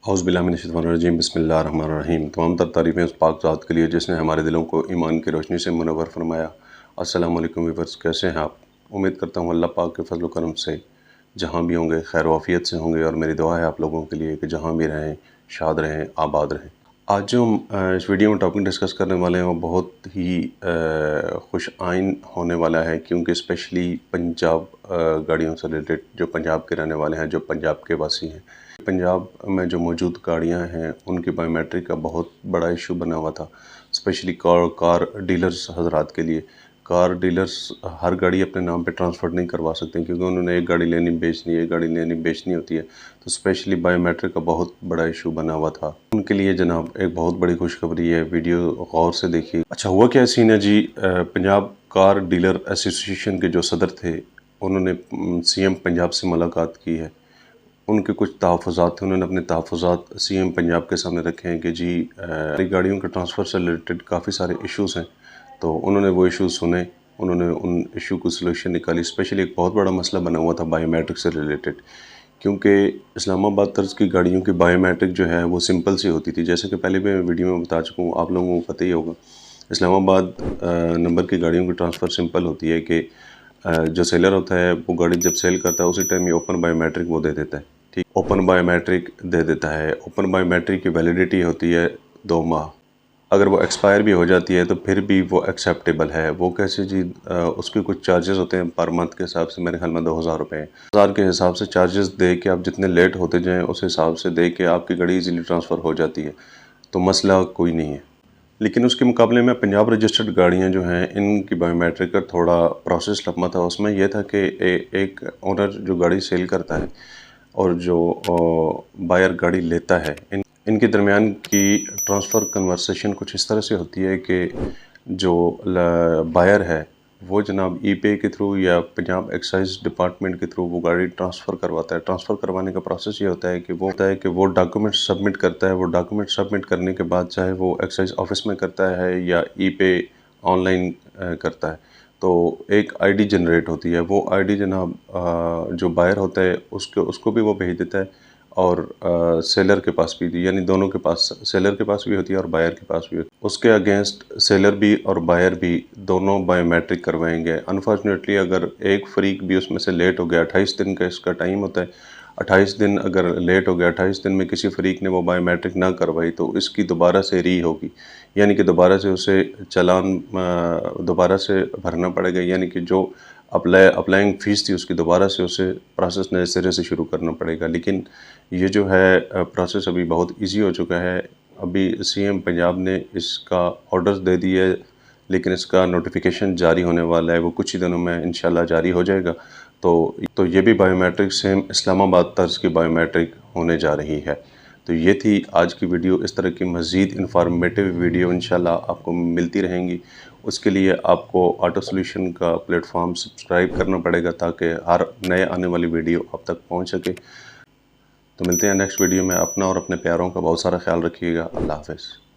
औज़ुबिल्लाहिमिनश्शैतानिर्रजीम बिस्मिल्लाहिर्रहमानिर्रहीम। तमाम तर तारीफ़ें उस पाक ज़ात के लिए जिसने हमारे दिलों को ईमान की रोशनी से मुनव्वर फरमाया। अस्सलाम वालेकुम व्यूअर्स, कैसे हैं आप? उम्मीद करता हूँ अल्लाह पाक के फज़ल व करम से जहाँ भी होंगे खैर वाफ़ियत से होंगे, और मेरी दुआ है आप लोगों के लिए कि जहाँ भी रहें शाद रहें, आबाद रहें। आज जो हम इस वीडियो में टॉपिक डिस्कस करने वाले हैं वो बहुत ही खुश आइन होने वाला है, क्योंकि स्पेशली पंजाब गाड़ियों से रिलेटेड, जो पंजाब के रहने वाले हैं, जो पंजाब के वासी हैं, पंजाब में जो मौजूद गाड़ियां हैं उनकी बायोमेट्रिक का बहुत बड़ा इशू बना हुआ था। स्पेशली कार डीलर्स हजरात के लिए, कार डीलर्स हर गाड़ी अपने नाम पे ट्रांसफ़र नहीं करवा सकते, क्योंकि उन्होंने एक गाड़ी लेनी बेचनी, एक गाड़ी लेनी बेचनी होती है। तो स्पेशली बायोमेट्रिक का बहुत बड़ा इशू बना हुआ था उनके लिए। जनाब एक बहुत बड़ी खुशखबरी है, वीडियो गौर से देखिए। अच्छा हुआ क्या सीन है जी, पंजाब कार डीलर एसोसिएशन के जो सदर थे उन्होंने सीएम पंजाब से मुलाकात की है। उनके कुछ तहफ़्फ़ुज़ात थे, उन्होंने अपने तहफ़्फ़ुज़ात सीएम पंजाब के सामने रखे हैं कि जी गाड़ियों के ट्रांसफ़र से रिलेटेड काफ़ी सारे इश्यूज़ हैं। तो उन्होंने वो इश्यूज़ सुने, उन्होंने उन इशू को सलूशन निकाली। स्पेशली एक बहुत बड़ा मसला बना हुआ था बायोमेट्रिक से रिलेटेड, क्योंकि इस्लामाबाद तर्ज की गाड़ियों की बायोमेट्रिक जो है वो सिंपल सी होती थी। जैसे कि पहले भी मैं वीडियो में बता चुका हूँ, आप लोगों को पता ही होगा। इस्लामाबाद नंबर की गाड़ियों की ट्रांसफ़र सिंपल होती है कि जो सेलर होता है वो गाड़ी जब सेल करता है उसी टाइम ये ओपन बायोमेट्रिक वो दे देता है। ठीक, ओपन बायोमेट्रिक दे देता है। ओपन बायोमेट्रिक की वैलिडिटी होती है 2 माह। अगर वो एक्सपायर भी हो जाती है तो फिर भी वो एक्सेप्टेबल है। वो कैसे जी, उसके कुछ चार्जेस होते हैं पर मंथ के हिसाब से, मेरे ख्याल में 2000 रुपये हैं। 1000 के हिसाब से चार्जेस दे के आप जितने लेट होते जाएँ उस हिसाब से दे के आपकी गाड़ी ईज़िली ट्रांसफ़र हो जाती है, तो मसला कोई नहीं है। लेकिन उसके मुकाबले में पंजाब रजिस्टर्ड गाड़ियाँ जो हैं इनकी बायोमेट्रिक का थोड़ा प्रोसेस लंबा था। उसमें यह था कि एक ओनर जो गाड़ी सेल करता है और जो बायर गाड़ी लेता है, इनके दरमियान की ट्रांसफ़र कन्वर्सेशन कुछ इस तरह से होती है कि जो बायर है वो जनाब ई-पे के थ्रू या पंजाब एक्साइज़ डिपार्टमेंट के थ्रू वो गाड़ी ट्रांसफ़र करवाता है। ट्रांसफ़र करवाने का प्रोसेस ये होता है कि वो डॉक्यूमेंट सबमिट करता है। वो डॉक्यूमेंट सबमिट करने के बाद चाहे वो एक्साइज़ ऑफिस में करता है या ई-पे ऑनलाइन करता है, तो एक आईडी जनरेट होती है। वो आईडी जनाब जो बायर होता है उसको भी वो भेज देता है, और सेलर के पास भी, यानी दोनों के पास, सेलर के पास भी होती है और बायर के पास भी होती है। उसके अगेंस्ट सेलर भी और बायर भी दोनों बायोमेट्रिक करवाएंगे। अनफॉर्चुनेटली अगर एक फरीक भी उसमें से लेट हो गया, 28 दिन का इसका टाइम होता है, 28 दिन अगर लेट हो गया, 28 दिन में किसी फरीक ने वो बायोमेट्रिक ना करवाई तो इसकी दोबारा से री होगी, यानी कि दोबारा से उसे चालान दोबारा से भरना पड़ेगा, यानी कि जो अप्लाइंग फ़ीस थी उसकी दोबारा से उसे प्रोसेस नए सिरे से शुरू करना पड़ेगा। लेकिन ये जो है प्रोसेस अभी बहुत ईज़ी हो चुका है। अभी सीएम पंजाब ने इसका ऑर्डर्स दे दिए, लेकिन इसका नोटिफिकेशन जारी होने वाला है, वो कुछ ही दिनों में इंशाल्लाह जारी हो जाएगा। तो ये भी बायोमेट्रिक सेम इस्लामाबाद तर्ज की बायोमेट्रिक होने जा रही है। तो ये थी आज की वीडियो। इस तरह की मज़ीद इन्फॉर्मेटिव वीडियो इंशाल्लाह आपको मिलती रहेंगी। उसके लिए आपको ऑटो सॉल्यूशन का प्लेटफॉर्म सब्सक्राइब करना पड़ेगा ताकि हर नए आने वाली वीडियो आप तक पहुँच सके। तो मिलते हैं नेक्स्ट वीडियो में। अपना और अपने प्यारों का बहुत सारा ख्याल रखिएगा। अल्लाह हाफ़िज़।